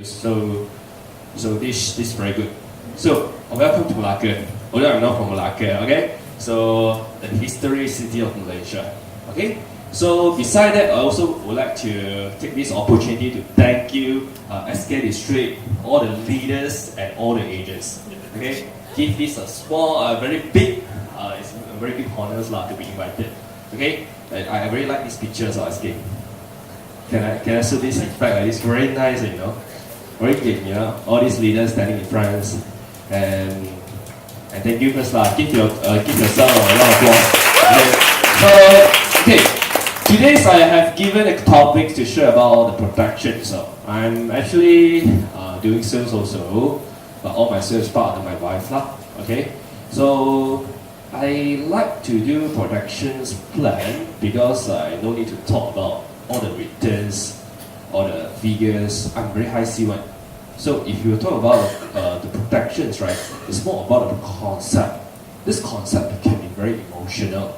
So this is very good. So welcome to Malacca. Although I'm not from Malacca, okay? So the history city of Malaysia, okay? So beside that, I also would like to take this opportunity to thank you, SK District, all the leaders and all the agents. Okay, give this a small, very big, it's a very big honors to be invited. Okay, I really like these pictures of SK. Can I show this in fact? It's very nice, you know, very good, you know. All these leaders standing in front, and thank you first give yourself a lot of applause. Okay. So okay. Today I have given a topic to share about the production. So I'm actually doing sales also, but all my sales part of my wife okay. So I like to do productions plan because I no need to talk about all the returns, all the figures. I'm very high C1. So if you talk about the productions, right, it's more about the concept. This concept can be very emotional.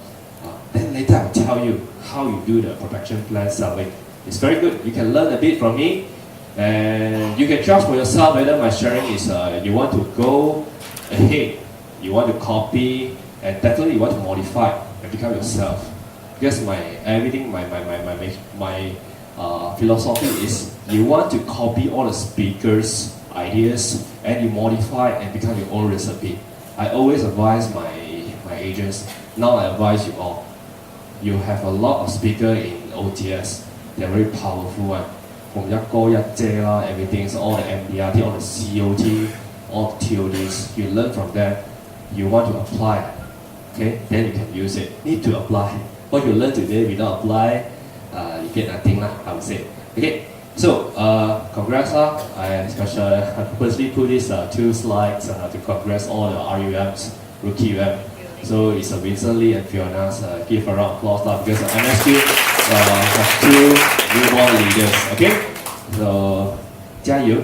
Then later I'll tell you how you do the production plan selling. It's very good. You can learn a bit from me, and you can judge for yourself whether my sharing is you want to go ahead, you want to copy, and definitely you want to modify and become yourself. Because my philosophy is you want to copy all the speakers' ideas and you modify and become your own recipe. I always advise my agents. Now I advise you all. You have a lot of speakers in OTS. They're very powerful one. From Yakko, Yakjela, everything, so all the MDRT, all the COT, all the TODs. You learn from them. You want to apply, okay? Then you can use it. Need to apply. What you learn today without apply, you get nothing I would say. Okay. So congrats I purposely put these 2 slides to congrats all the RUMs, rookie UM. So it's Vincent Lee and Fiona's give a round of applause because MSQ have 2 newborn leaders. Okay, so 加油.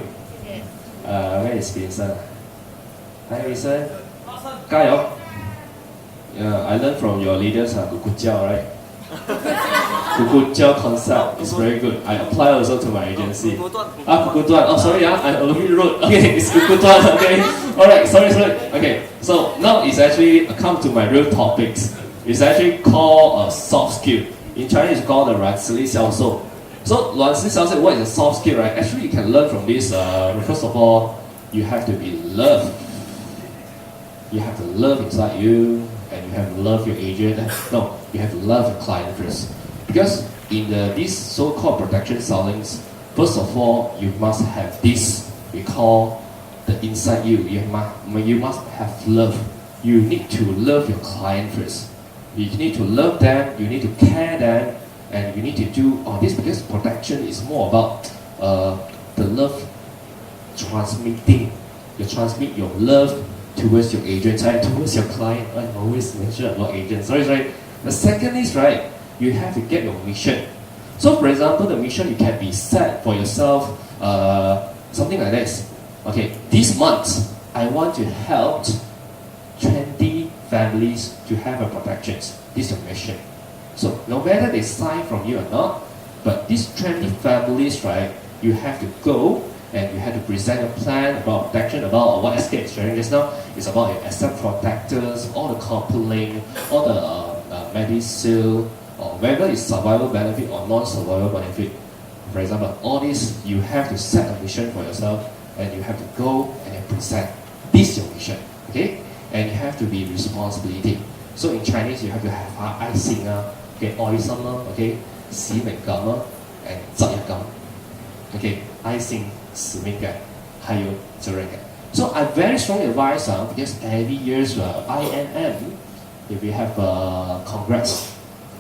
Where is Vincent? Hi Vincent. 加油. Yeah, I learned from your leaders, Kukujiao, right? Kukujiao concept is very good. I apply also to my agency. Kukutuan. Oh, sorry, I'm a little bit rude. Okay, it's Kukutuan. Okay, alright, sorry. Okay, so now it's actually come to my real topics. It's actually called a soft skill. In Chinese, it's called the 软实力销售. So 软实力销售, what is a soft skill, right? Actually, you can learn from this. First of all, you have to be loved. You have to love inside you, and you have to love your agent. No, you have to love your client first. Because in these so-called production sellings, first of all, you must have this we call the inside you. You must have love. You need to love your client first. You need to love them. You need to care them, and you need to do all this because production is more about the love transmitting. You transmit your love towards your agent and towards your client. I always mention about agents. Sorry. The second is, right, you have to get your mission. So for example, the mission you can be set for yourself, something like this. Okay, this month, I want to help 20 families to have a protection. This is your mission. So no matter they sign from you or not, but these 20 families, right, you have to go and you have to present a plan about protection, about what SK is sharing just now. It's about your asset protectors, all the coupling, all the medicine, or whether it's survival benefit or non-survival benefit. For example, all this, you have to set a mission for yourself and you have to go and then present. This is your mission, okay? And you have to be responsibility. So in Chinese, you have to have 愛心, okay, 愛心, okay, 使命感, and 責任感. Okay, 愛心, 使命感, 還有責任感. So I very strongly advise because every year INM, if we have a congress,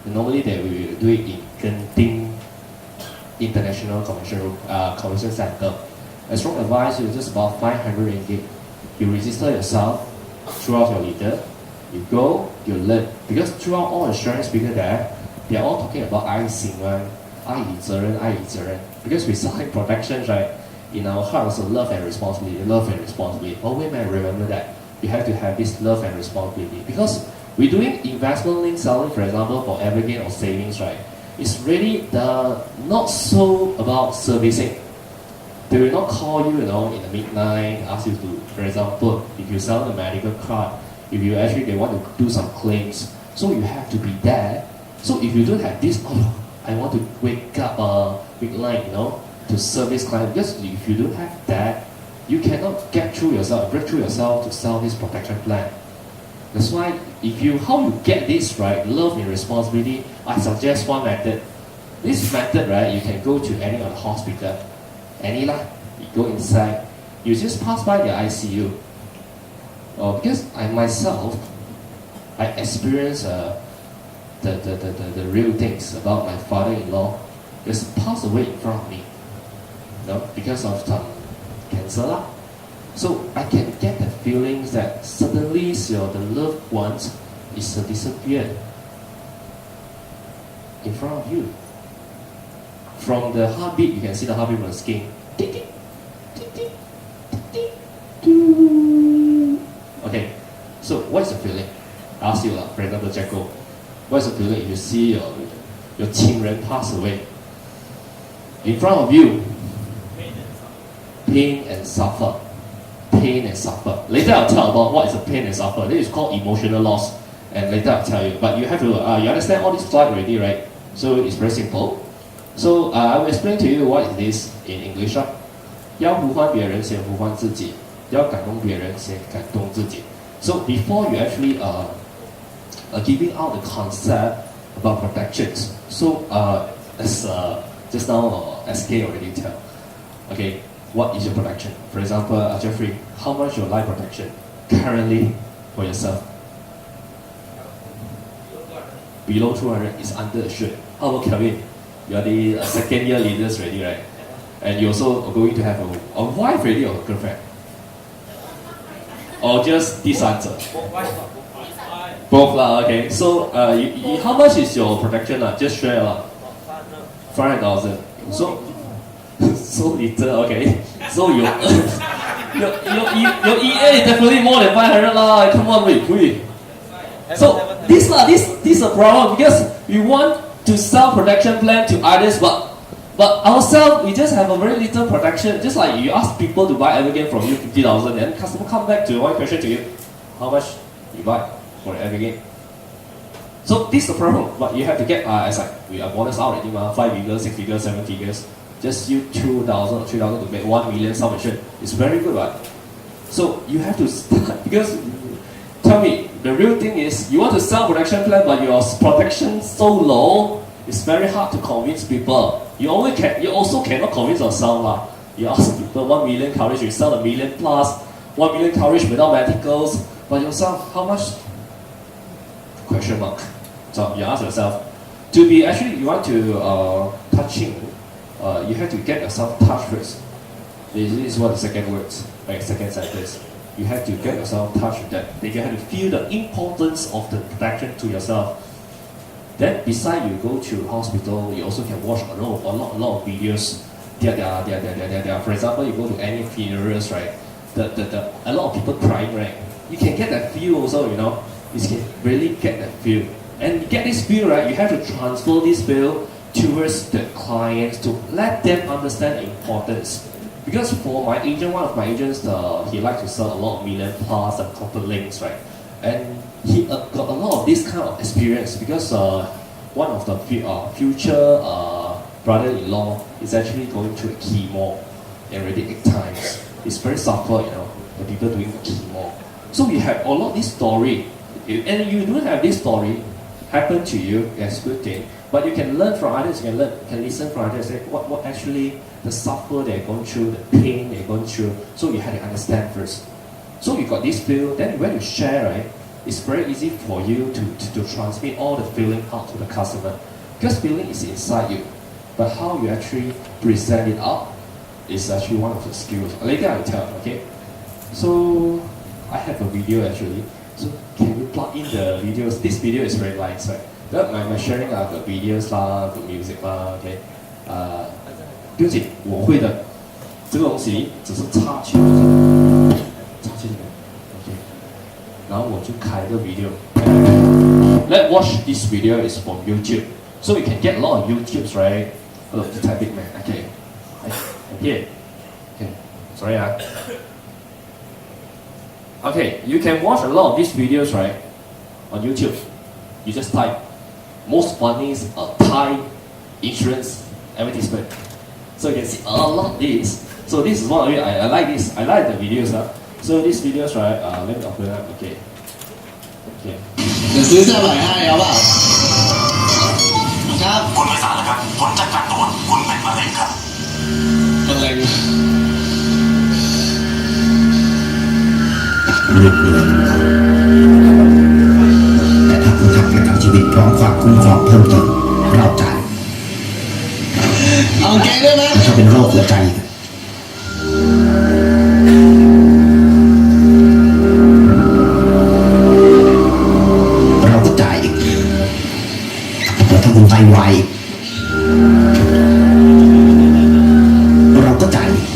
normally they will do it in Genting International Convention Center. I strongly advise you just about 500 ringgit. You register yourself throughout your leader. You go, you learn. Because throughout all the sharing speakers there, they are all talking about 爱心, 爱与责任, 爱与责任. Because we selling protections, right? In our heart, so love and responsibility. Always man, remember that. You have to have this love and responsibility. Because we're doing investment link selling, for example, for Evergain or savings, right? It's really not so about servicing. They will not call you, in the midnight, ask you to, for example, if you sell a medical card, if you actually they want to do some claims, so you have to be there. So if you don't have this, I want to wake up midnight, to service client, because if you don't have that, you cannot break through yourself to sell this protection plan. That's why how you get this right, love and responsibility, I suggest one method. This method, right, you can go to any of the hospital, you go inside, you just pass by the ICU. Because I experienced the real things about my father-in-law, just passed away in front of me, because of some cancer. So I can get the feelings that suddenly the loved ones is disappeared in front of you. From the heartbeat, you can see the heartbeat from the skin. Okay, so what's the feeling? I ask you, for example, Jacko, what's the feeling if you see your 亲人 pass away in front of you? Pain and suffer. Pain and suffer. Later I'll tell about what is the pain and suffer. This is called emotional loss, and later I'll tell you. But you have to, you understand all this slide already, right? So it's very simple. So I will explain to you what is this in English. 要呼唤别人先呼唤自己，要感动别人先感动自己。So before you actually giving out the concept about protections, so as just now SK already tell. Okay, what is your protection? For example, Jeffrey, how much your life protection currently for yourself? Below 200 is underassured. How about Kevin? You are the second year leaders already, right? And you're also going to have a wife already or a girlfriend? Or just this answer? Both lah, okay. So how much is your protection? Just share 500,000. So little, okay. So your EA is definitely more than 500 lah. Come on, wait. So this is a problem because we want to sell protection plan to others, but ourselves we just have a very little protection. Just like you ask people to buy Evergain from you 50,000, and customer come back to one question to you, how much you buy for Evergain? So this is the problem. But you have to get as like we are bonus out already, 5 figures, 6 figures, 7 figures. Just use 2,000 or 3,000 to make 1 million sum assured. It's very good, right? So you have to start because tell me, the real thing is you want to sell protection plan, but your protection so low, it's very hard to convince people. You also cannot convince yourself. You ask people 1 million coverage, you sell 1 million plus, 1 million coverage without medicals, but yourself, how much? Question mark. So you ask yourself, you want to touching, you have to get yourself touched first. This is what the second words, like second sentence. You have to get yourself touched with that. Then you have to feel the importance of the protection to yourself. Then beside you go to hospital, you also can watch a lot of videos. For example, you go to any funerals, right? A lot of people crying, right? You can get that feel also, You can really get that feel. And you get this feel, right? You have to transfer this feel towards the clients to let them understand the importance. Because for my agent, one of my agents, he likes to sell a lot of million plus and corporate links, right? And he got a lot of this kind of experience because one of the future brother-in-law is actually going through chemo already 8 times. It's very suffer, the people doing chemo. So we have a lot of this story, and you don't have this story happen to you, that's a good thing. But you can learn from others, you can listen from others, what actually the suffer they're going through, the pain they're going through. So you have to understand first. So you got this feel, then when you share, right, it's very easy for you to transmit all the feeling out to the customer. Because feeling is inside you, but how you actually present it out is actually one of the skills. Later I'll tell, okay? So I have a video actually. So can you plug in the videos? This video is very nice, right? My sharing the videos the music okay. 不用紧，我会的。这个东西只是插去这边 ，OK。然后我就开个 video。Let's watch this video is from YouTube, so you can get a lot of YouTubes, right? Oh, type it, man. Okay. Here. Sorry, Okay, you can watch a lot of these videos, right? On YouTube. You just type most funny Thai insurance advertisement. So you can see a lot of this. So this is one of it. I like this. I like the videos. So these videos, right? Let me open it up. Okay. เดี๋ยวซื้อเสื้อใหม่ให้เอาเปล่าครับ คุณไม่ทราบนะครับผลจากการตรวจคุณเป็นมะเร็งครับ มะเร็ง แต่ถ้าคุณทำประกันชีวิตพร้อมความคุ้มครองเพิ่มเติมเราจ่าย เอาแกได้ไหม แต่ถ้าเป็นโรคหัวใจเราก็จ่ายอีกแต่ถ้าคุณไตวายเราก็จ่ายอีก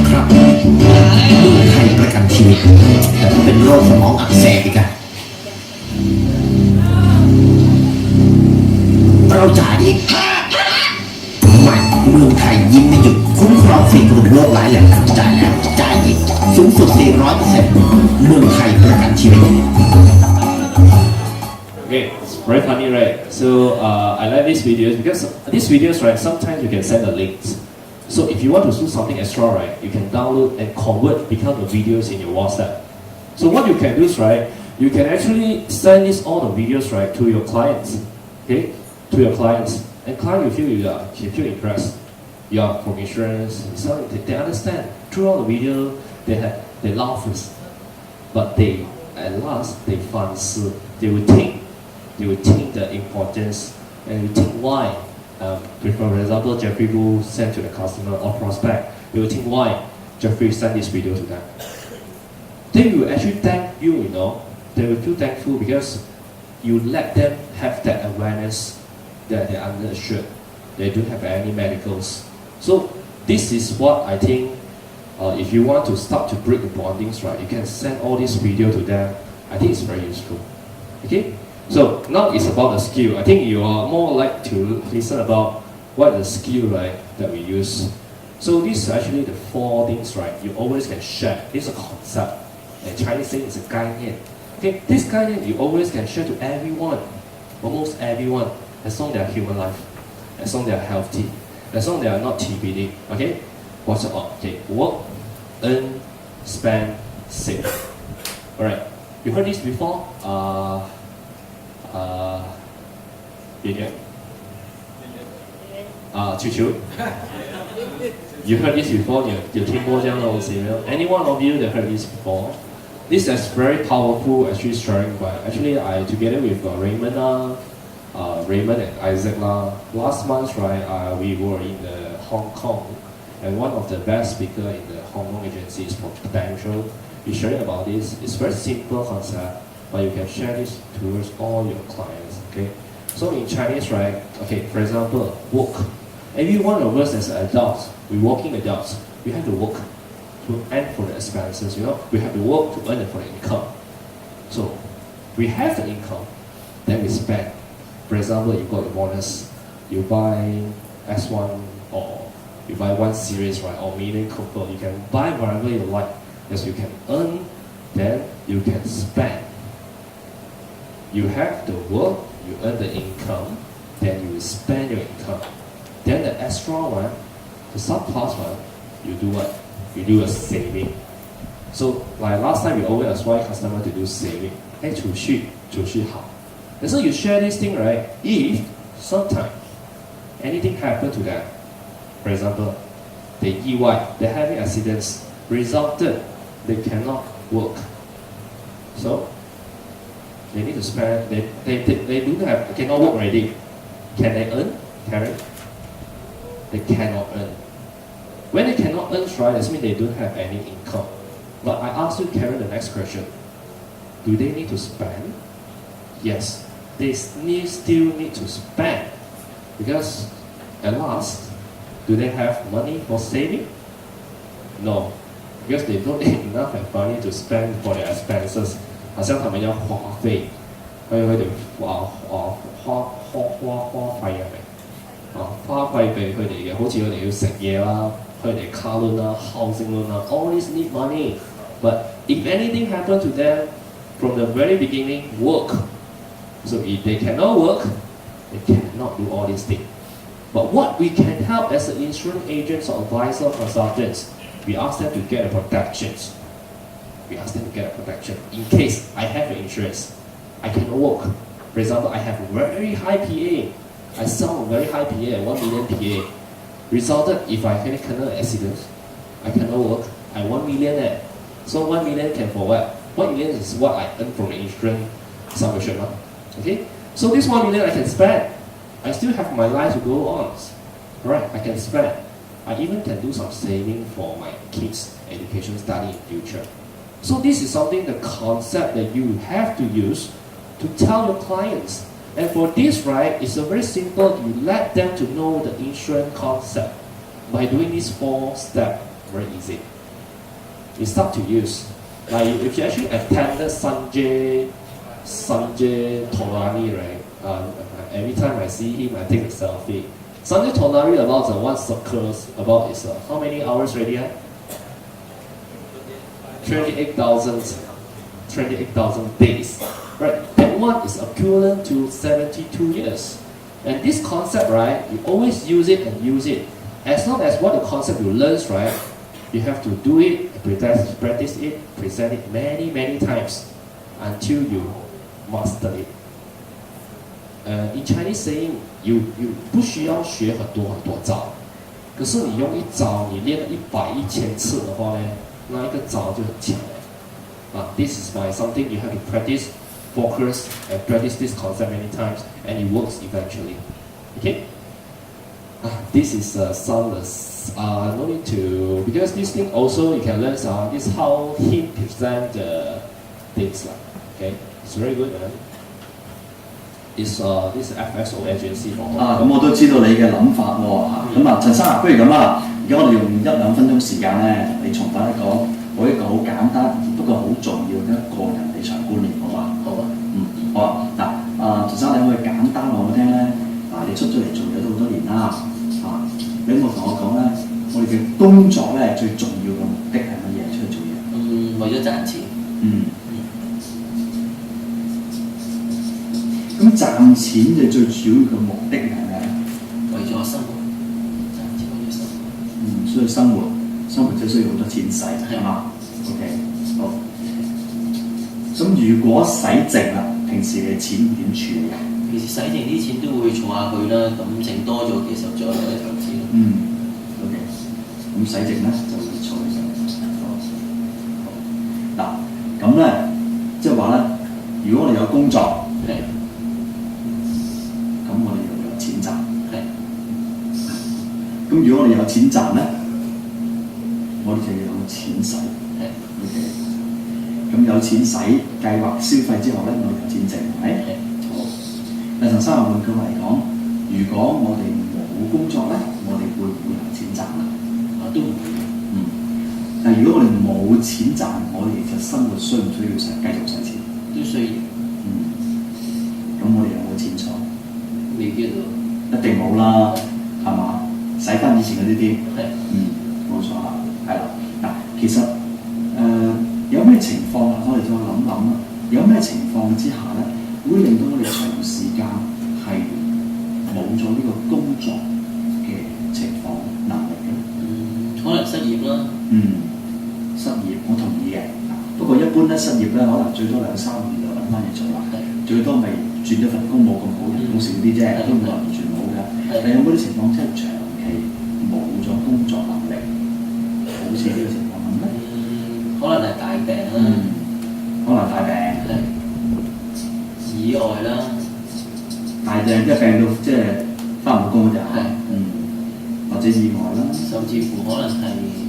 ครับดูไทยประกันชีวิตแต่ถ้าเป็นโรคสมองอักเสบอีกอะเราจ่ายอีกใหม่เมืองไทยยิ้มไม่หยุดคุ้มครองฟรีกับโรคร้ายแรงจ่ายแล้วจ่ายอีกสูงสุด 400%เมืองไทยประกันชีวิต Okay, it's very funny, right? So I like these videos because these videos, right? Sometimes you can send the links. So if you want to do something extra, right? You can download and convert, become the videos in your WhatsApp. So what you can do is, right? You can actually send this all the videos, right, to your clients. Okay, to your clients, and client will feel you feel impressed. You are from insurance, so they understand. Throughout the video, they laugh, but they at last they will think the importance and will think why. For example, Jeffrey Wu sent to the customer or prospect, they will think why Jeffrey sent this video to them. They will actually thank you, you know. They will feel thankful because you let them have that awareness that they're underinsured. They don't have any medicals. So this is what I think, if you want to start to break the bondings, right, you can send all this video to them. I think it's very useful. Okay? So now it's about the skill. I think you are more like to listen about what the skill, right, that we use. So this is actually the 4 things, right, you always can share. This is a concept. And Chinese saying it's a 概念. Okay, this 概念 you always can share to everyone, almost everyone, as long as they are human life, as long as they are healthy, as long as they are not TBD. Okay, what's up? Okay, work, earn, spend, save. All right, you heard this before? Vivian? Chu. You heard this before? You听过这样的东西没有? Any one of you that heard this before? This is very powerful, actually sharing by. Actually, I together with Raymond and Isaac last month, right? We were in the Hong Kong, and one of the best speaker in the Hong Kong agency is Potential. He's sharing about this. It's very simple concept, but you can share this towards all your clients. Okay. So in Chinese, right? Okay. For example, work. Every one of us as adults, we working adults, we have to work to earn for the expenses. You know, we have to work to earn for the income. So we have the income, then we spend. For example, you got a bonus, you buy S1 or you buy 1 series, right, or Mini Cooper. You can buy whatever you like. Yes, you can earn, then you can spend. You have to work, you earn the income, then you spend your income. Then the extra one, the surplus one, you do what? You do a saving. So like last time we always advise customer to do saving. Hey, 储蓄好. And so you share this thing, right? If sometime anything happen to them, for example, they EY, they're having accidents, resulted they cannot work. So they need to spend. They do have cannot work already. Can they earn, Karen? They cannot earn. When they cannot earn, right, that means they don't have any income. But I ask you, Karen, the next question. Do they need to spend? Yes. They still need to spend. Because at last, do they have money for saving? No. Because they don't have enough money to spend for their expenses. 好像他们要花費，佢哋花費係咪？花費俾佢哋嘅，好似佢哋要食嘢啦、佢哋 car loan 啦、housing loan 啦 ，all these need money. But if anything happen to them from the very beginning, work. So if they cannot work, they cannot do all these things. But what we can help as an insurance agents or advisor consultants, we ask them to get a protection. We ask them to get a protection in case I have an insurance, I cannot work. For example, I have a very high PA. I sell a very high PA, 1 million PA. Resulted if I have a accident, I cannot work. I 1 million eh. So 1 million can for what? 1 million is what I earn from the insurance sum assured. Okay? So this 1 million I can spend. I still have my life to go on. Right? I can spend. I even can do some saving for my kids' education study in future. So this is something, the concept that you have to use to tell your clients. And for this, right, it's a very simple, you let them to know the insurance concept. By doing these 4 steps, very easy. You start to use. Like if you actually attended Sanjay Tolani, right? Every time I see him, I take a selfie. Sanjay Tolani about the one circles about is how many hours already? 28,000 days. Right? That one is equivalent to 72 years. And this concept, right, you always use it and use it. As long as what the concept you learn, right, you have to do it, practice it, present it many times until you master it. In Chinese saying, you 不需要学很多招，可是你用一招，你练了100、1000次的话呢，那一个招就很强了。This is by something you have to practice, focus, and practice this concept many times, and it works eventually. Okay? This is some no need to, because this thing also you can learn this is how he present the things like. Okay, it's very good. This FSO agency for 咁我都知道你嘅諗法喎。咁陳生不如咁啊，而家我哋用1-2分鐘時間咧，同你重複我一個好簡單不過好重要嘅個人理財觀念，好嘛？好啊。好啊。嗱，陳生你可以簡單話我聽咧。你出咗嚟做嘢都好多年啦。你有冇同我講咧？我哋嘅工作咧最重要嘅目的係乜嘢？出去做嘢？為咗賺錢。咁賺錢嘅最主要嘅目的係咩？為咗生活，賺錢為咗生活。所以生活就需要好多錢使，係嘛 ？OK， 好。咁如果使剩啦，平時嘅錢點處理啊？平時使剩啲錢都會儲下佢啦，咁剩多咗嘅時候再攞嚟投資。OK。咁使剩咧就會儲起上。嗱，咁咧即係話咧，如果我哋有工作。咁我哋又有錢賺，咁如果我哋有錢賺咧，我哋就要有錢使。OK， 咁有錢使，計劃消費之後咧，我哋有錢剩，係咪？好。但陳生換句話嚟講，如果我哋冇工作咧，我哋會唔會有錢賺啊？都唔會。但係如果我哋冇錢賺，我哋其實生活需唔需要繼續使錢？都需要。咁我哋有冇錢財？未必到，一定冇啦，係嘛？使翻以前嗰啲，冇錯啦，係啦。嗱，其實有咩情況啊？我哋再諗啦。有咩情況之下咧，會令到我哋長時間係冇咗呢個工作嘅情況能力嘅？可能失業啦。失業我同意嘅。不過一般咧，失業咧可能最多2-3年就揾翻嘢做啦，最多咪轉咗份工冇咁好，人工少啲啫，都唔係完全冇嘅。但有冇啲情況即係長期冇咗工作能力，好似呢個情況咁咧？可能係大病啦，可能大病，意外啦，大病即係病到即係翻唔到工嗰陣，或者意外啦，甚至乎可能係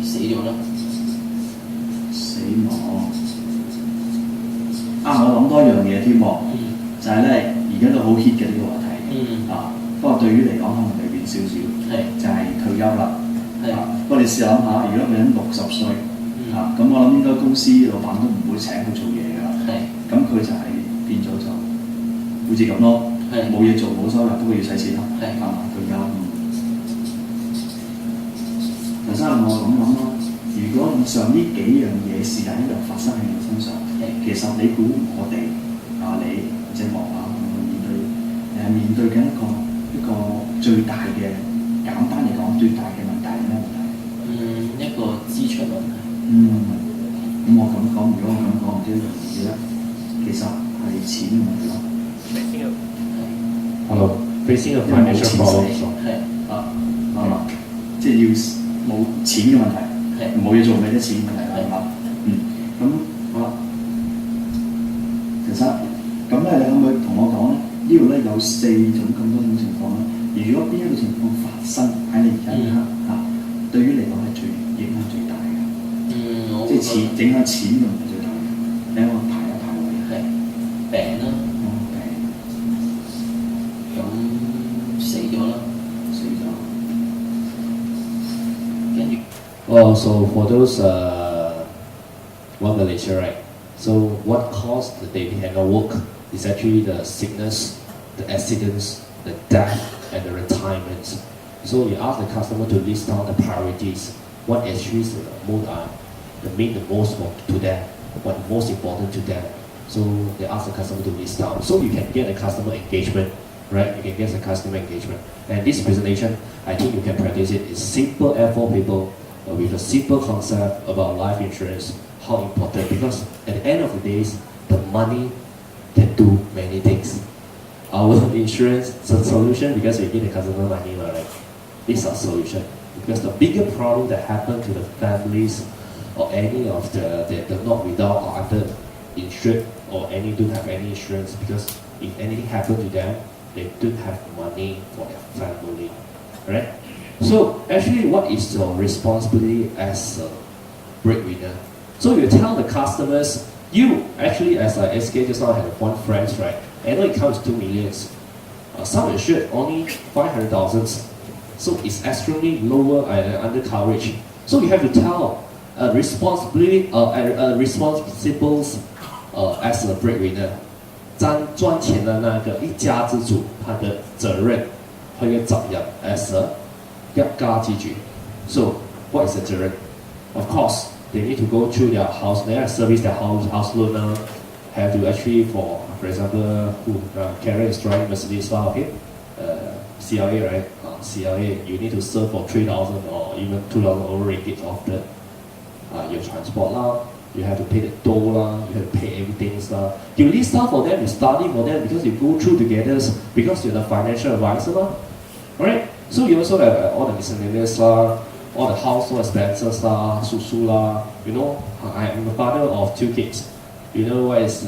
死咗啦。死亡我諗多一樣嘢添喎，就係咧而家都好 hit 嘅呢個話題。不過對於嚟講可能未變少少，就係退休啦。不過你試諗下，如果個人60歲，咁我諗應該公司老闆都唔會請佢做嘢㗎啦。咁佢就係變咗就好似咁咯，冇嘢做冇收入，不過要使錢咯，係嘛？退休。陳生我咁諗咯，如果以上呢幾樣嘢是但一日發生喺你身上，其實你估我哋你或者我面對緊一個最大嘅簡單嚟講最大嘅問題係咩問題？一個支出問題。咁我咁講，如果我咁講，唔知容唔容易咧？其實係錢嘅問題咯。Hello, facing a financial problem. 即係要冇錢嘅問題，冇嘢做咪得錢問題係嘛？咁好啦，其實咁咧，你可唔可以同我講咧？呢度咧有4種咁多種情況啦。如果邊一個情況發生喺你而家呢刻對於你講係最影響最大嘅，即係錢影響錢嘅問題最大嘅。你可唔可以排一排位？係病啦，病，咁死咗啦，跟住。Well, so for those one Malaysia, right? So what caused the day behind our work is actually the sickness, the accidents, the death, and the retirement. So you ask the customer to list down the priorities. What actually is mean the most to them, what most important to them. So they ask the customer to list down. So you can get the customer engagement, right? You can get the customer engagement. And this presentation, I think you can practice it. It's simple for people with a simple concept about life insurance, how important, because at the end of the day, the money can do many things. Our insurance solution, because we give the customer money, right? It's a solution. Because the bigger problem that happen to the families or any of the not without or under insured or any don't have any insurance, because if anything happen to them, they don't have money for their family, right? So actually, what is your responsibility as a breadwinner? So you tell the customers, you actually as a SK just now have one friend, right? And it comes 2 million. Some insured only 500,000. So it's extremely lower under coverage. So you have to tell responsible as a breadwinner. 赚钱的那个一家之主，他的责任和一个责任 as a 一家之主。So what is the 责任? Of course, they need to go through their house. They have to service their house loan now. Have to actually for example, Karen is driving Mercedes car, okay? CLA, right? CLA, you need to serve for 3,000 or even 2,000 over ringgit of your transport lah. You have to pay the toll lah. You have to pay everything lah. You list stuff for them, you study for them because you go through together because you're the financial advisor lah. Alright? So you also have all the miscellaneous lah, all the household expenses lah, susu lah. You know, I am the father of 2 kids. You know what is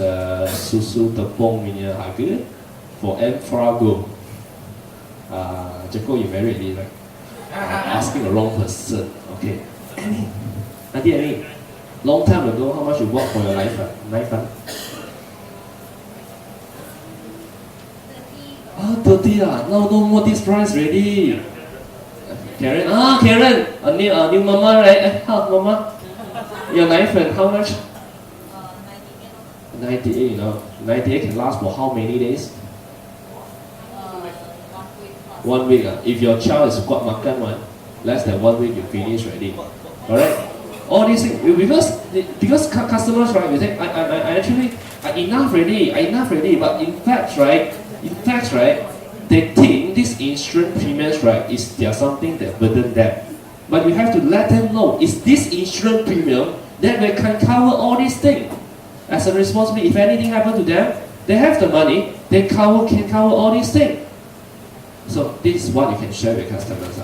susu tepung punya harga for Enfagrow? Jaco, you married already, right? Asking the wrong person. Okay. Auntie, long time ago, how much you bought for your life fund? 30 ah. Now no more this price already. Karen, Karen, a new mama, right? Mama, your life fund, how much? 98, you know. 98 can last for how many days? 1 week. If your child is kuat makan one, less than 1 week you finish already. Alright? All these things, because customers, right, you think I actually enough already, but in fact, right, they think this insurance premiums, right, is there something that burden them. But you have to let them know, is this insurance premium that they can cover all these things. As a responsibility, if anything happen to them, they have the money, they can cover all these things. So this is what you can share with customers.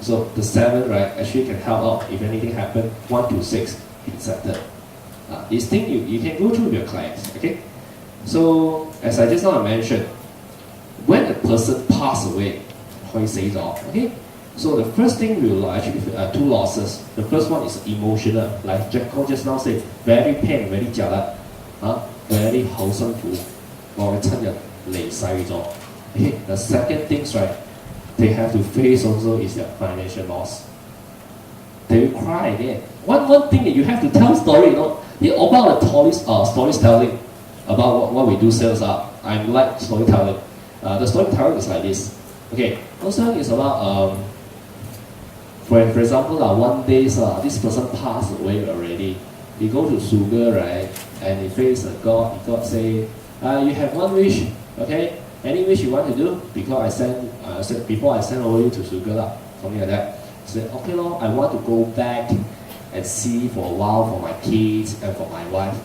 So the 7, right, actually can help out if anything happen. 1 to 6 accepted. These things you can go through with your clients. Okay. So as I just now mentioned, when a person pass away, okay. So the first thing we will actually 2 losses. The first one is emotional, like Jaco just now said, very pain, very jialat, very 好辛苦，我嘅親人離世咗。Okay, the second things, right, they have to face also is their financial loss. They will cry again. One thing that you have to tell story, you know, about the storytelling, about what we do sales are. I like storytelling. The storytelling is like this. Okay, also is about For example, one day this person passed away already. He go to Sugar, right? And he face God. God say, you have one wish, okay? Any wish you want to do? Because before I send over you to Sugar, something like that. Say, okay, Lord, I want to go back and see for a while for my kids and for my wife.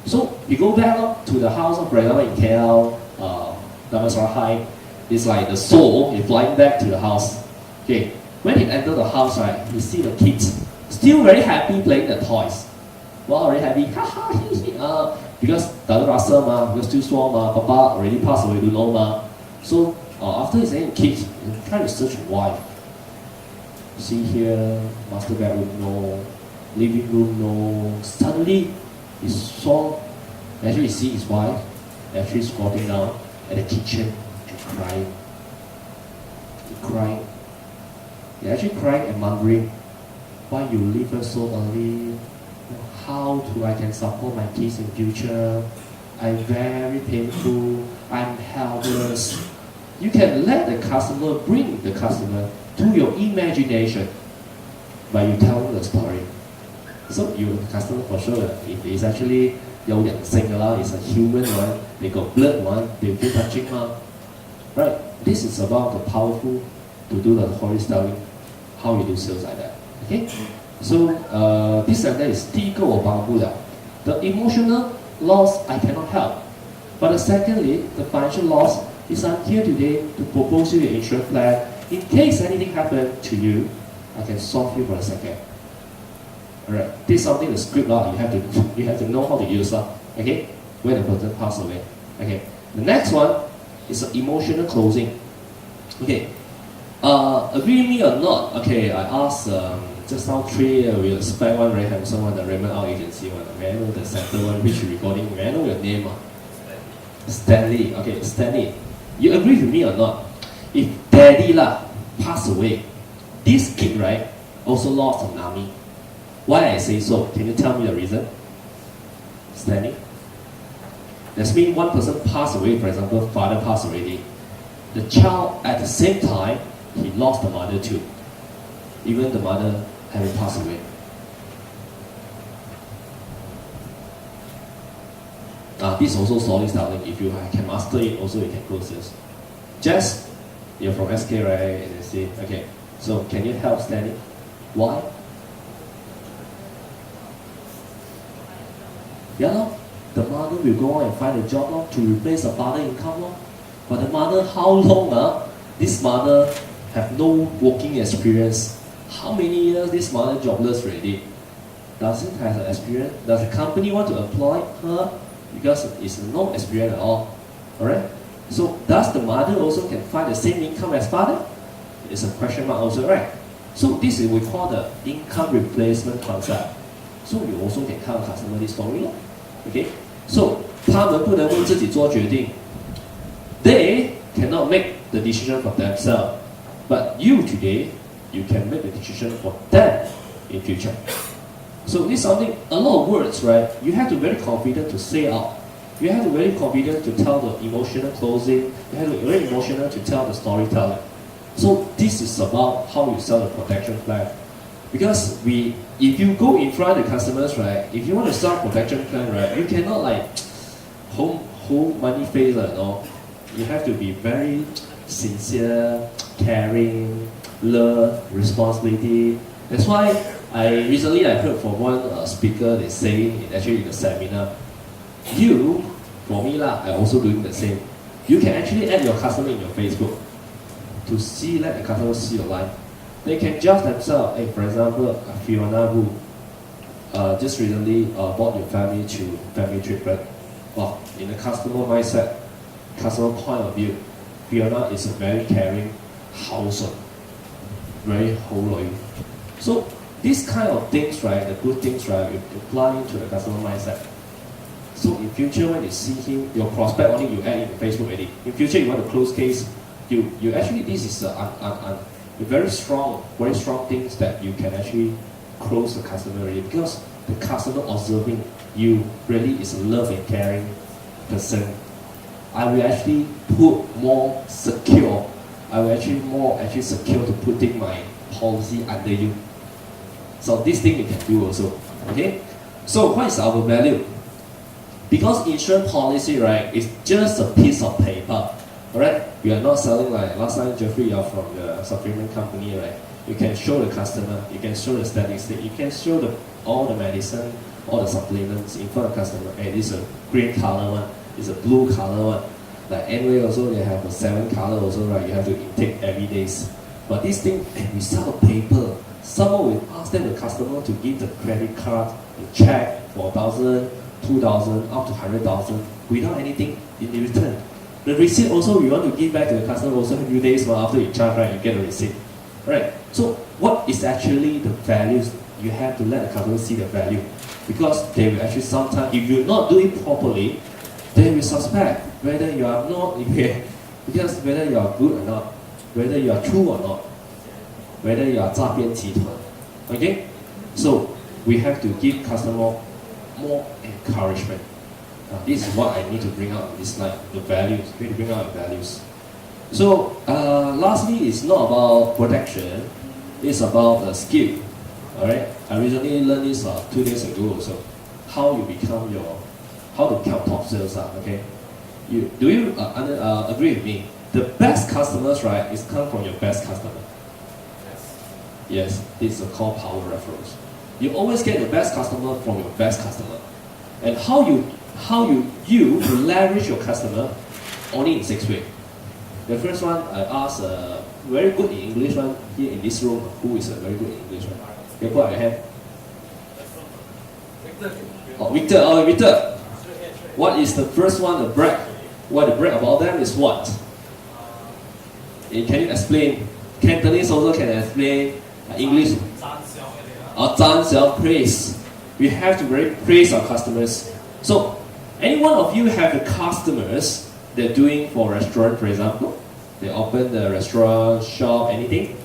So we go back to the house of Brother in KL, Damansara High. It's like the soul is flying back to the house. Okay, when he enter the house, right, he see the kids still very happy playing the toys. Well, very happy, because the rasa because still small Papa already passed away, you know So after he's saying kids, he try to search wife. See here, master bedroom no, living room no. Suddenly, he saw, actually he see his wife actually squatting down at the kitchen and crying. Crying. He actually crying and wondering why you leave her so early. How do I can support my kids in future? I'm very painful. I'm helpless. You can let the customer bring the customer to your imagination by you telling the story. So you the customer for sure, if it's actually 有人性㗎啦, it's a human one, they got blood one, they feel touching right? This is about the powerful to do the storytelling, how you do sales like that. Okay? So this sentence is 第一个我帮不了. The emotional loss I cannot help. But secondly, the financial loss is I'm here today to propose you an insurance plan. In case anything happens to you, I can solve you for a second. Alright, this is something the script you have to know how to use okay? When the person passes away. Okay. The next one is an emotional closing. Okay. Agree me or not? Okay, I asked just now 3 we expect one very handsome one, the Raymond Out agency one. May I know the center one which recording? May I know your name? Stanley. Okay, Stanley. You agree with me or not? If daddy passed away, this kid, right, also lost an army. Why I say so? Can you tell me the reason? Stanley? That means one person passed away, for example, father passed already. The child, at the same time, he lost the mother too. Even the mother having passed away. This also storytelling. If you can master it, also you can close this. Jess, you're from SK, right? And see, okay. So can you help Stanley? Why? Yeah, the mother will go on and find a job to replace the father income. But the mother, how long? This mother have no working experience. How many years this mother jobless already? Does it have an experience? Does the company want to employ her? Because it's no experience at all. Alright? So does the mother also can find the same income as father? It's a question mark also, right? So this is we call the income replacement concept. So you also can tell customer this story. Okay? So 他们不能为自己做决定. They cannot make the decision for themselves. But you today, you can make the decision for them in future. So this is something, a lot of words, right? You have to be very confident to say out. You have to be very confident to tell the emotional closing. You have to be very emotional to tell the storytelling. So this is about how you sell the protection plan. Because if you go in front of the customers, right? If you want to sell protection plan, right? You cannot like hold money face, You have to be very sincere, caring, love, responsibility. That's why I recently heard from one speaker, they say actually in the seminar, for me I also doing the same. You can actually add your customer in your Facebook to let the customer see your life. They can judge themselves. Hey, for example, Fiona who just recently brought your family to family trip, right? Well, in the customer mindset, customer point of view, Fiona is a very caring household, very holy. So these kind of things, right, the good things, right, you apply into the customer mindset. So in future, when you see him, your prospect only you add in Facebook already. In future, you want to close case, you actually, this is a very strong things that you can actually close the customer already, because the customer observing you really is a love and caring person. I will actually put more secure. I will actually more secure to putting my policy under you. So this thing you can do also. Okay. So what is our value? Because insurance policy, right, is just a piece of paper. Alright, you are not selling like last time, Jeffrey, you are from the supplement company, right? You can show the customer, you can show the statistic, you can show all the medicine, all the supplements in front of the customer. And this is a green color one, it's a blue color one. Like anyway also they have a 7 color also, right? You have to intake every day. But this thing, and we sell a paper. Someone will ask them, the customer, to give the credit card, the check for 1,000, 2,000, up to 100,000 without anything in return. The receipt also we want to give back to the customer also a few days after you charge, right? You get a receipt. Right? So what is actually the values? You have to let the customer see the value. Because they will actually sometimes, if you not do it properly, they will suspect whether you are not, because whether you are good or not, whether you are true or not, whether you are 诈骗集团. Okay? So we have to give customer more encouragement. This is what I need to bring out in this slide, the values. We need to bring out the values. So lastly, it's not about protection, it's about the skill. Alright? I recently learned this 2 days ago also. How to become top sales. Okay? Do you agree with me? The best customers, right, is come from your best customer. Yes, it's called power referrals. You always get your best customer from your best customer. And how you leverage your customer only in 6 ways. The first one, I asked a very good in English one here in this room. Who is a very good in English one? You put out your hand. Oh, Victor. Oh, Victor. What is the first one? The brag. What the brag about them is what? Can you explain? Cantonese also can explain. English. Praise. We have to very praise our customers. So, any one of you have the customers they're doing for restaurant, for example? They open the restaurant, shop, anything?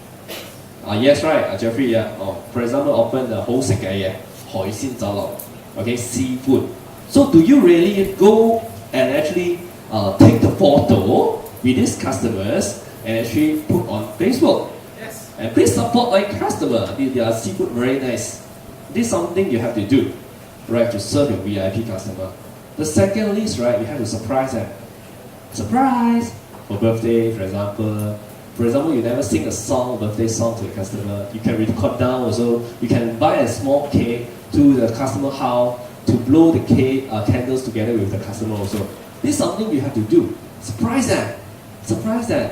Yes, right, Jeffrey, yeah. For example, open the whole second, okay, seafood. So do you really go and actually take the photo with these customers and actually put on Facebook? Yes. And please support my customer. Their seafood very nice. This is something you have to do, right, to serve your VIP customer. The second list, right, you have to surprise them. Surprise! For birthday, for example. For example, you never sing a song, birthday song to the customer. You can record down also. You can buy a small cake to the customer house to blow the cake, candles together with the customer also. This is something you have to do. Surprise them. Surprise them.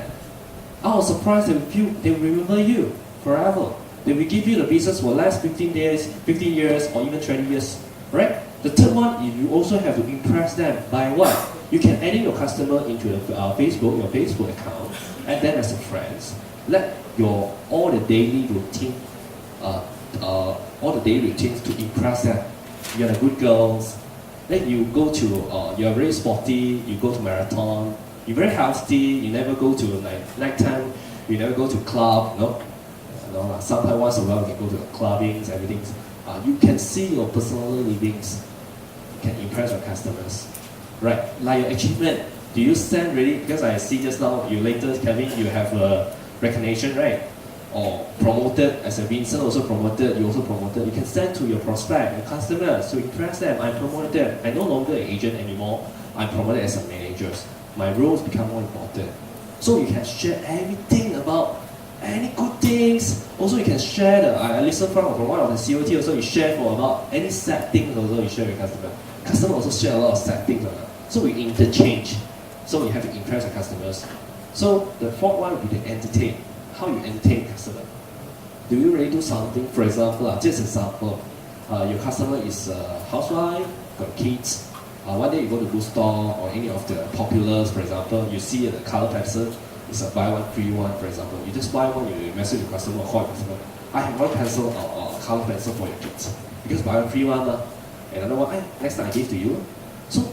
Our surprise them, they will remember you forever. They will give you the business for the last 15 days, 15 years, or even 20 years. Right? The third one is you also have to impress them by what? You can add in your customer into your Facebook account, add them as a friends. Let all the daily routines to impress them. You are the good girls. Then you go to, you are very sporty. You go to marathon. You're very healthy. You never go to nighttime. You never go to club. Sometimes once in a while you can go to the clubbings, everything. You can see your personal livings. You can impress your customers. Right, like your achievement. Do you send really? Because I see just now, Kevin, you have a recognition, right? Or promoted, as a Vincent also promoted, you also promoted. You can send to your prospect, your customers, to impress them. I promoted them. I'm no longer an agent anymore. I'm promoted as a manager. My roles become more important. So you can share everything about any good things. Also, you can share I listen from one of the COT also. You share for about any sad things also. You share with customer. Customer also share a lot of sad things. So we interchange. So you have to impress the customers. So the fourth one will be to entertain. How you entertain customer? Do you really do something? For example, just example, your customer is a housewife, got kids. One day you go to bookstore or any of the populars, for example, you see the color pencil. It's a buy one, free one, for example. You just buy one, you message the customer or call the customer. I have one pencil or color pencil for your kids. Because buy one, free one. And another one, next time I give to you. So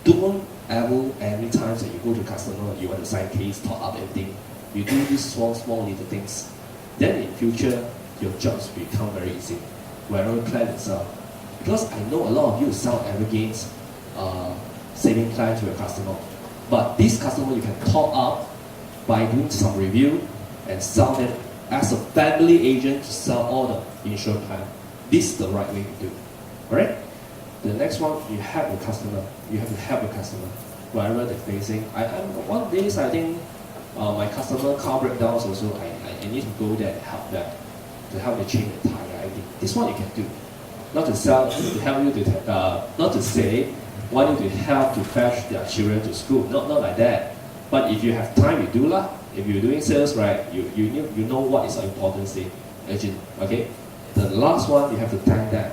don't ever, every time that you go to customer, you want to sign case, top up everything. You do these small little things. Then in future, your jobs become very easy. Wherever you plan itself. Because I know a lot of you sell Evergains saving plan to your customer. But this customer you can top up by doing some review and sell them as a family agent to sell all the insurance plan. This is the right way to do. Alright? The next one, you help the customer. You have to help the customer wherever they're facing. One days I think my customer car breakdowns also, I need to go there and help them, to help them change the tire. I think this one you can do. Not to sell, to help you to, not to say, want you to help to fetch their children to school. Not like that. But if you have time, you do lah. If you're doing sales, right, you know what is the importance thing, agent. Okay. The last one, you have to thank them.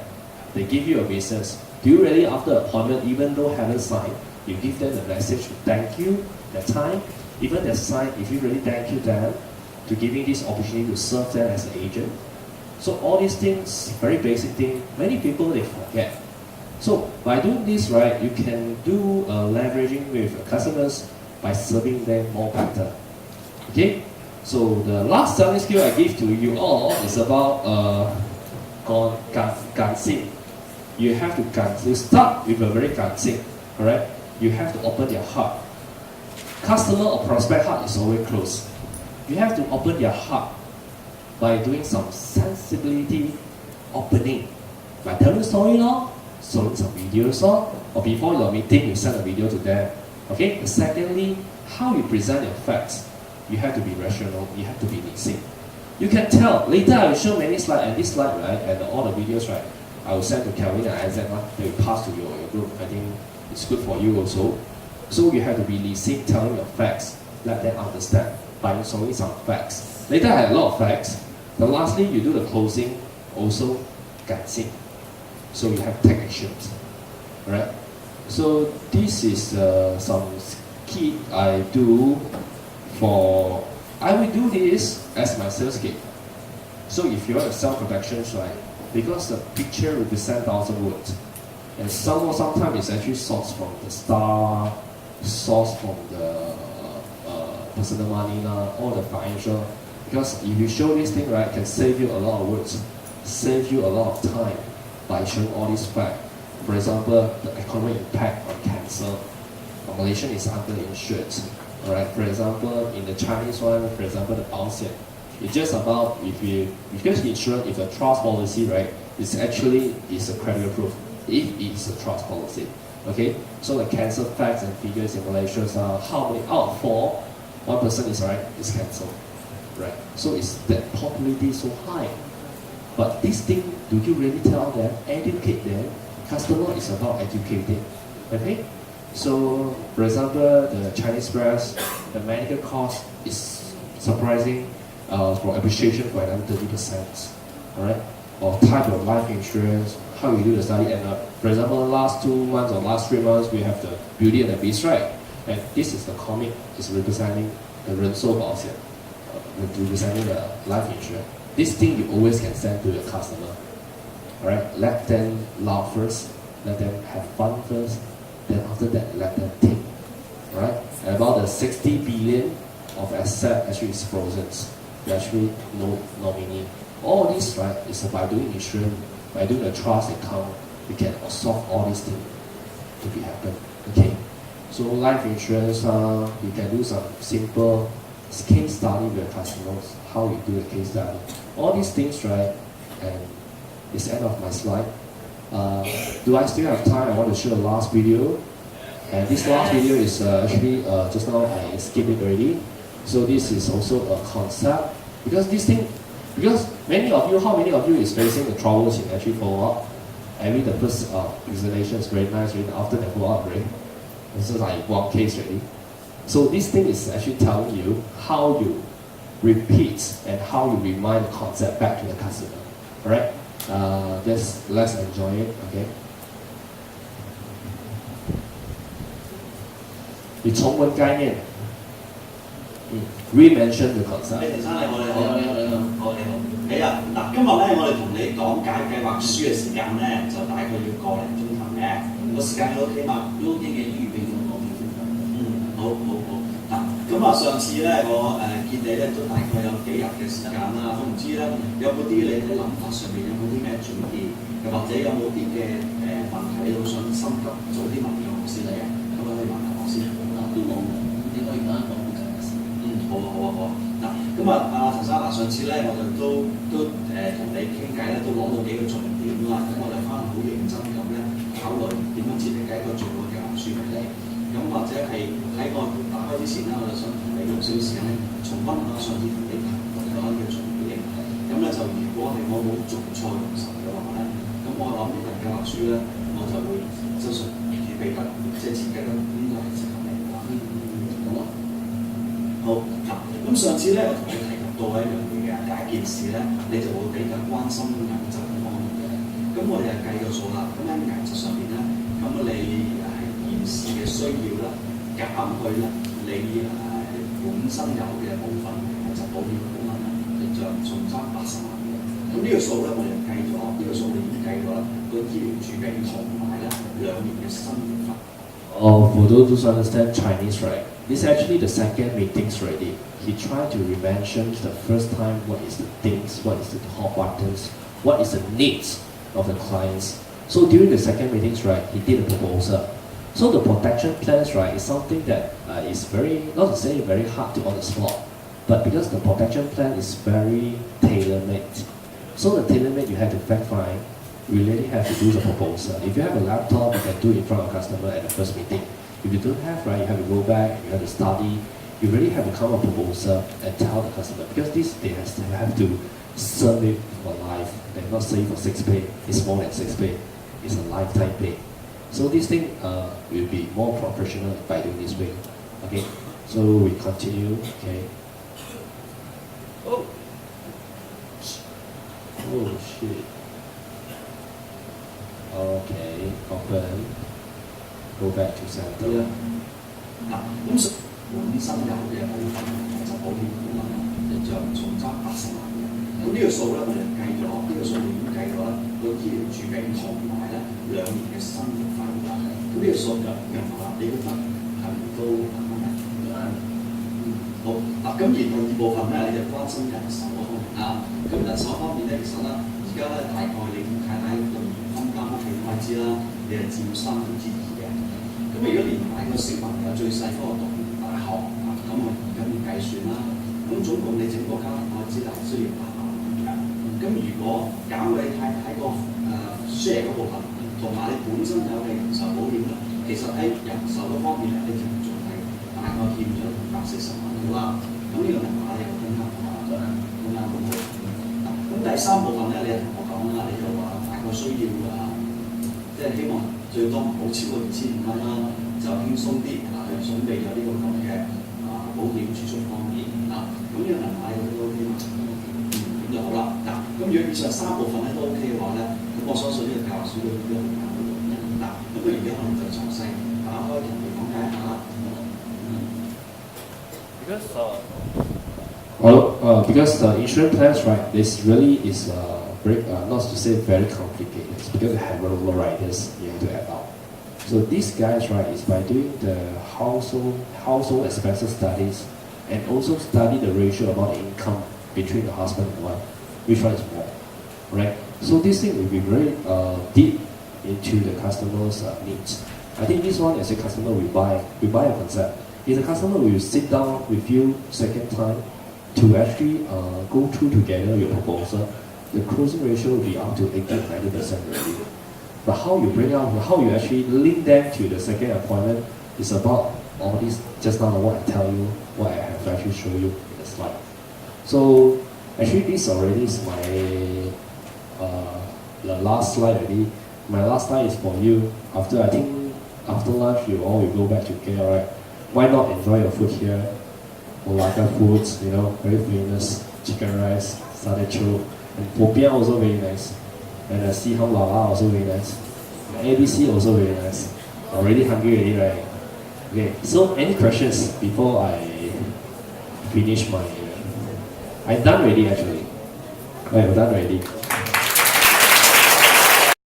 They give you a business. Do you really, after appointment, even though haven't signed, you give them the message to thank you, their time, even their sign, if you really thank you them to giving this opportunity to serve them as an agent. So all these things, very basic thing, many people they forget. So by doing this, right, you can do leveraging with customers by serving them more better. Okay, so the last selling skill I give to you all is about 感性. You have to start with a very 感性, correct? You have to open your heart. Customer or prospect heart is always closed. You have to open your heart by doing some sensibility opening. By telling story, showing some videos, or before your meeting, you send a video to them. Okay. Secondly, how you present your facts. You have to be rational. You have to be listening. You can tell. Later, I will show many slides, and this slide, right, and all the videos, right, I will send to Kelvin and Isaac. They will pass to your group. I think it's good for you also. So you have to be listening, telling your facts, let them understand by showing some facts. Later, I have a lot of facts. Then lastly, you do the closing, also 感性. So you have to take actions. Alright? So this is some key I do for, I will do this as my sales kit. So if you want to sell productions, right, because the picture represents 1,000 words, and sometimes it's actually sourced from the star, sourced from the personal money, all the financial. Because if you show this thing, right, it can save you a lot of words, save you a lot of time by showing all these facts. For example, the economic impact on cancer. Malaysian is underinsured. Alright, for example, in the Chinese one, for example, the 保险. It's just about because insurance, if a trust policy, right, it's actually is a credible proof if it's a trust policy. Okay, so the cancer facts and figures in Malaysia are how many out of 4, 1% is right, is cancer. Right, so it's that popularity so high. But this thing, do you really tell them, educate them? Customer is about educating. Okay, so for example, the Chinese press, the medical cost is surprising for appreciation for another 30%. Alright, or type of life insurance, how you do the study, and for example, last 2 months or last 3 months, we have the Beauty and the Beast, right? And this is the comic, is representing the 人寿保险. Representing the life insurance. This thing you always can send to your customer. Alright, let them laugh first, let them have fun first, then after that let them think. Alright, and about the 60 billion of asset actually is frozen. Actually no nominee. All this, right, is by doing insurance, by doing a trust account, we can solve all these things to be happen. Okay, so life insurance, you can do some simple case study with your customers, how you do a case study. All these things, right, and it's the end of my slide. Do I still have time? I want to show the last video. And this last video is actually, just now I skipped it already. So this is also a concept. Because this thing, because many of you, how many of you is facing the troubles in actually follow up? I mean the first presentation is very nice, right? After the follow up, right? This is like one case already. So this thing is actually telling you how you repeat and how you remind the concept back to the customer. Alright? Let's enjoy it, okay? 你重温概念 re-mention the concept. 李生你好，你好，你好，你好，好你好。係啊，嗱，今日咧我哋同你講解計劃書嘅時間咧，就大概要個零鐘頭嘅。個時間你 OK 嘛？都 OK 嘅，預備咗我嘅。好好好。嗱，咁啊上次咧我見你咧都大概有幾日嘅時間啦，我唔知咧有冇啲你喺諗法上面有冇啲咩轉變，又或者有冇啲嘅問題你都想心急早啲問嘅我先嚟嘅，咁可以問下我先。都冇，你可以講一講。好啊好啊好啊。嗱，咁咁啊，陳生嗱，上次咧我就都同你傾偈咧，都攞到幾個重點啦。咁我就翻好認真咁咧考慮點樣設計一個最好嘅計劃書俾你。咁或者係喺我打開之前咧，我就想同你用少少時間咧重溫下上次同你談過嘅重點。咁咧就如果係我冇做錯用神嘅話咧，咁我諗呢份計劃書咧，我就會相信預備得即係設計得應該係適合你㗎。好啊。好嗱，咁上次咧我同你提及到一樣嘢嘅，第一件事咧，你就會比較關心銀質方面嘅。咁我哋就計個數啦。咁喺銀質上邊咧，咁你現時嘅需要咧，減去咧你本身有嘅部分係就保險嘅部分咧，就仲差80萬嘅。咁呢個數咧，我哋計咗，呢個數我哋已經計咗啦，個醫療儲備同埋咧2年嘅生活費。For those who understand Chinese, right, this is actually the second meetings already. He tried to mention the first time what is the things, what is the hot buttons, what is the needs of the clients. So during the second meetings, right, he did a proposal. So the protection plans, right, is something that is very, not to say very hard to on the spot, but because the protection plan is very tailor-made. So the tailor-made you have to fact find. You really have to do the proposal. If you have a laptop, you can do it in front of a customer at the first meeting. If you don't have, right, you have to go back, you have to study. You really have to come up with a proposal and tell the customer, because this they have to serve it for life. They're not saying for 6 pay. It's more than 6 pay. It's a lifetime pay. So this thing will be more professional by doing this way. Okay. So we continue. Okay. Oh shit. Okay, open. Go back to center. 嗱，咁本身有嘅部分就保險股啦，就重揸80萬嘅。咁呢個數咧，我哋計咗，呢個數我哋已經計咗啦，個醫療儲備同埋咧2年嘅生活費啦。咁呢個數就任何啦，你覺得係咪都啱咧？好嗱，咁而第二部分咧，你就關心人手嗰方面啦。咁人手方面咧，其實咧，而家咧大概你同太太用分擔屋企開支啦，你係佔2/3嘅。咁如果連埋個小朋友最細嗰個讀大學啊，咁我而家要計算啦。咁總共你整個家庭開支係需要8萬嘅。咁如果減去你太太個share 嗰部分，同埋你本身有嘅人壽保險咧，其實喺人壽嗰方面咧，你仲係大概欠咗140萬到啦。咁呢個銀碼你有分擔下咗啦，咁啱好。咁第三部分咧，你又同我講啦，你就話大概需要即係希望最多唔好超過2500蚊啦，就輕鬆啲去準備咗呢個咁嘅保險儲蓄方面啊。咁呢個銀碼你都 OK 嘛？咁就好啦。嗱，咁如果以上3部分咧都 OK 嘅話咧，咁我相信呢個計劃書都好簡單嘅。嗱，咁不如而家我哋就詳細打開同你講解一下啦。Because the insurance plans, right, this really is very, not to say very complicated. It's because they have several riders you have to add up. So these guys, right, is by doing the household expenses studies and also study the ratio about the income between the husband and wife, which one is more, right? So this thing will be very deep into the customer's needs. I think this one as a customer we buy a concept. If the customer will sit down with you second time to actually go through together your proposal, the closing ratio will be up to 80-90% already. But how you bring out, how you actually link them to the second appointment is about all this, just now what I tell you, what I have actually show you in the slide. So actually this already is my the last slide already. My last slide is for you. After lunch you all will go back to KL, right? Why not enjoy your food here? Malacca foods, very famous, chicken rice, satay chou, and popiah also very nice. And the Siham Lala also very nice. ABC also very nice. Already hungry already, right? Okay, so any questions before I finish my... I'm done already actually. I'm done already.